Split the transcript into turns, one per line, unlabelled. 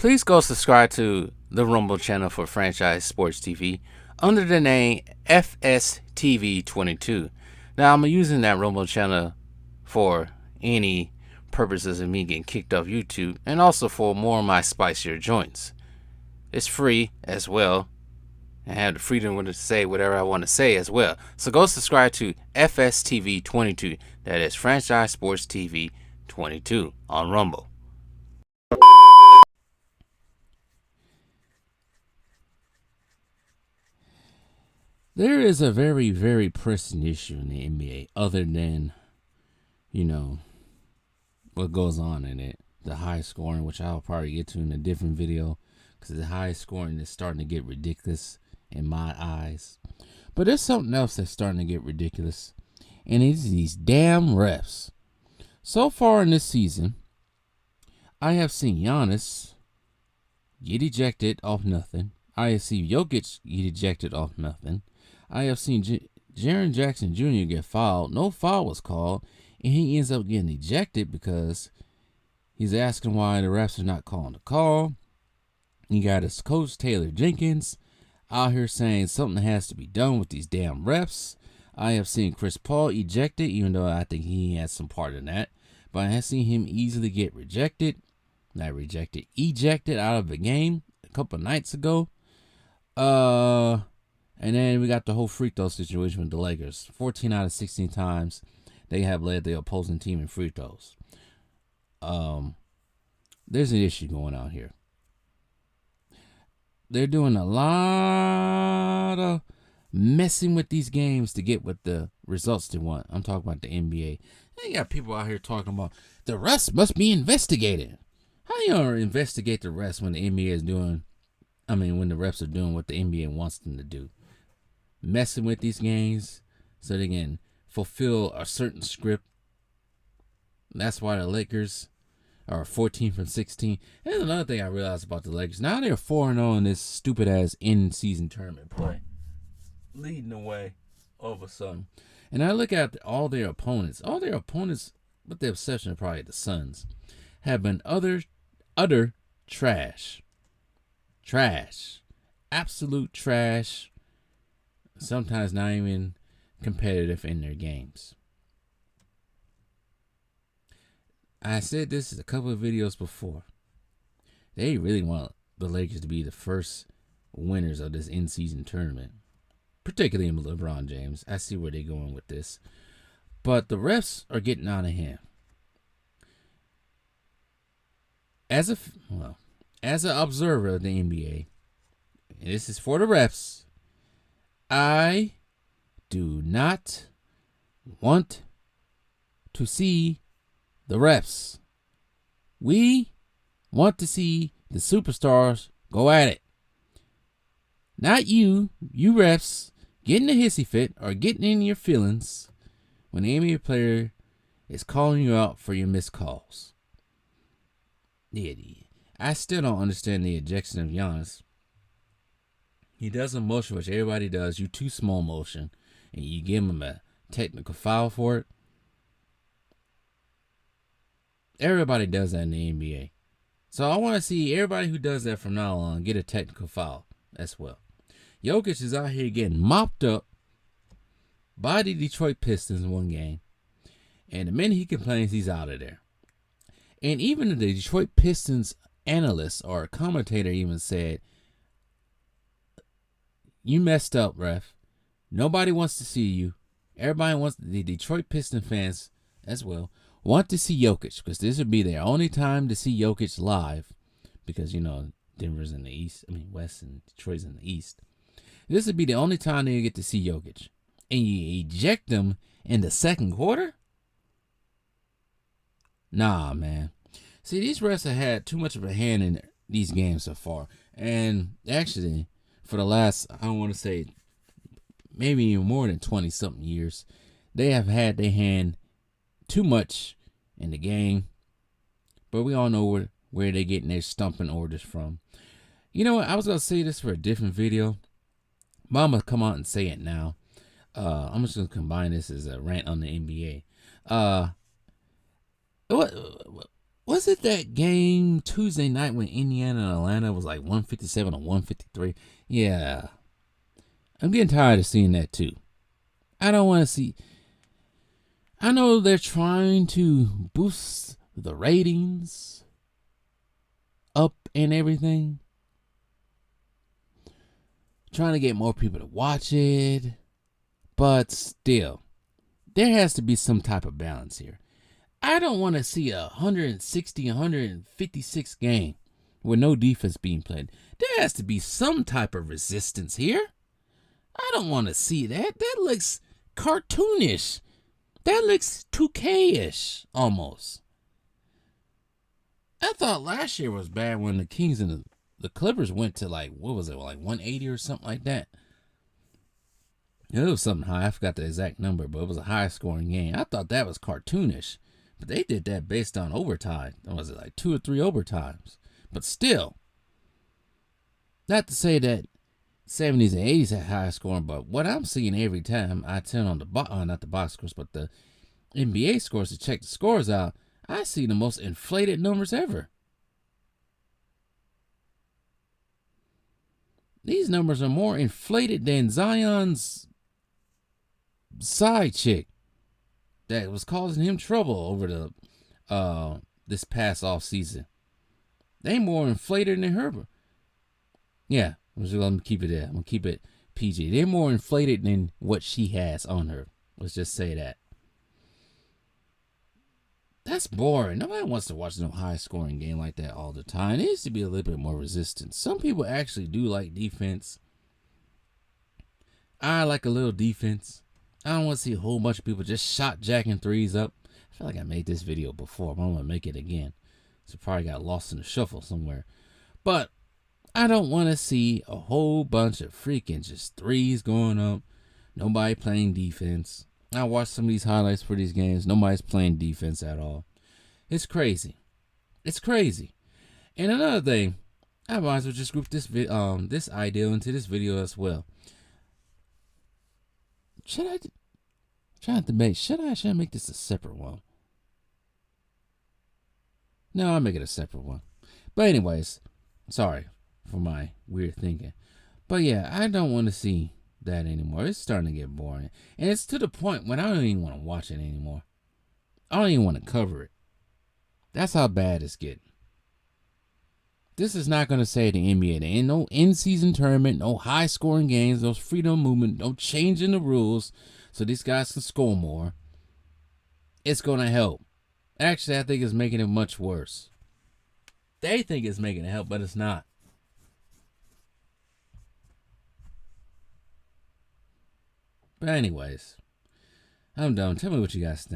Please go subscribe to the Rumble channel for Franchise Sports TV under the name FSTV22. Now, I'm using that Rumble channel for any purposes of me getting kicked off YouTube and also for more of my spicier joints. It's free as well. I have the freedom to say whatever I want to say as well. So go subscribe to FSTV22. That is Franchise Sports TV 22 on Rumble. There is a very, very pressing issue in the NBA other than, what goes on in it. The high scoring, which I'll probably get to in a different video, because the high scoring is starting to get ridiculous in my eyes. But there's something else that's starting to get ridiculous, and it's these damn refs. So far in this season, I have seen Giannis get ejected off nothing. I have seen Jokic get ejected off nothing. I have seen Jaren Jackson Jr. get fouled. No foul was called, and he ends up getting ejected because he's asking why the refs are not calling the call. You got his coach, Taylor Jenkins, out here saying something has to be done with these damn refs. I have seen Chris Paul ejected, even though I think he has some part in that. But I have seen him easily get ejected out of the game a couple nights ago. And then we got the whole free throw situation with the Lakers. 14 out of 16 times they have led the opposing team in free throws. There's an issue going on here. They're doing a lot of messing with these games to get what the results they want. I'm talking about the NBA. You got people out here talking about the refs must be investigated. How you gonna investigate the refs when the NBA is doing? When the refs are doing what the NBA wants them to do, messing with these games so they can fulfill a certain script. That's why the Lakers are 14 from 16. There's another thing I realized about the Lakers. Now they're 4-0 in this stupid ass in-season tournament play, leading the way all of a sudden. And I look at all their opponents. All their opponents, with the exception of probably the Suns, have been utter trash. Trash. Absolute trash. Sometimes not even competitive in their games. I said this a couple of videos before. They really want the Lakers to be the first winners of this in-season tournament, particularly in LeBron James. I see where they're going with this. But the refs are getting out of hand. As an observer of the NBA, and this is for the refs, I do not want to see the refs. We want to see the superstars go at it. Not you refs, getting a hissy fit or getting in your feelings when the NBA player is calling you out for your missed calls. I still don't understand the ejection of Giannis. He does a motion which everybody does, you too small motion, and you give him a technical foul for it. Everybody does that in the NBA. So I want to see everybody who does that from now on get a technical foul as well. Jokic is out here getting mopped up by the Detroit Pistons in one game. And the minute he complains, he's out of there. And even the Detroit Pistons analyst or commentator even said, you messed up, ref. Nobody wants to see you. Everybody wants, the Detroit Piston fans as well, want to see Jokic because this would be their only time to see Jokic live because, Denver's in the East, West, and Detroit's in the East. This would be the only time they get to see Jokic. And you eject them in the second quarter? Nah, man. See, these refs have had too much of a hand in these games so far. And actually, for the last, I don't want to say, maybe even more than 20-something years, they have had their hand too much in the game. But we all know where they're getting their stumping orders from. You know what? I was going to say this for a different video. But I'm going to come out and say it now. I'm just going to combine this as a rant on the NBA. Was it that game Tuesday night when Indiana and Atlanta was like 157 or 153? Yeah. I'm getting tired of seeing that too. I don't want to see. I know they're trying to boost the ratings up and everything. Trying to get more people to watch it. But still, there has to be some type of balance here. I don't want to see a 160, 156 game with no defense being played. There has to be some type of resistance here. I don't want to see that. That looks cartoonish. That looks 2K-ish almost. I thought last year was bad when the Kings and the Clippers went to like 180 or something like that. It was something high. I forgot the exact number, but it was a high scoring game. I thought that was cartoonish. But they did that based on overtime. Was it like 2 or 3 overtimes? But still, not to say that 70s and 80s had high scoring, but what I'm seeing every time I turn on not the box scores, but the NBA scores to check the scores out, I see the most inflated numbers ever. These numbers are more inflated than Zion's side chick that was causing him trouble over the this past off season. They more inflated than her. Yeah, I'm just gonna keep it there. I'm gonna keep it PG. They're more inflated than what she has on her. Let's just say that. That's boring. Nobody wants to watch no high scoring game like that all the time. It needs to be a little bit more resistance. Some people actually do like defense. I like a little defense. I don't want to see a whole bunch of people just shot jacking threes up. I feel like I made this video before, but I'm going to make it again. So probably got lost in the shuffle somewhere. But I don't want to see a whole bunch of freaking just threes going up. Nobody playing defense. I watched some of these highlights for these games. Nobody's playing defense at all. It's crazy. It's crazy. And another thing, I might as well just group this this idea into this video as well. Should I make this a separate one? No, I'll make it a separate one. But anyways, sorry for my weird thinking. But yeah, I don't want to see that anymore. It's starting to get boring. And it's to the point when I don't even want to watch it anymore. I don't even want to cover it. That's how bad it's getting. This is not going to say the NBA. There ain't no in-season tournament, no high-scoring games, no freedom movement, no changing the rules so these guys can score more. It's going to help. Actually, I think it's making it much worse. They think it's making it help, but it's not. But anyways, I'm done. Tell me what you guys think.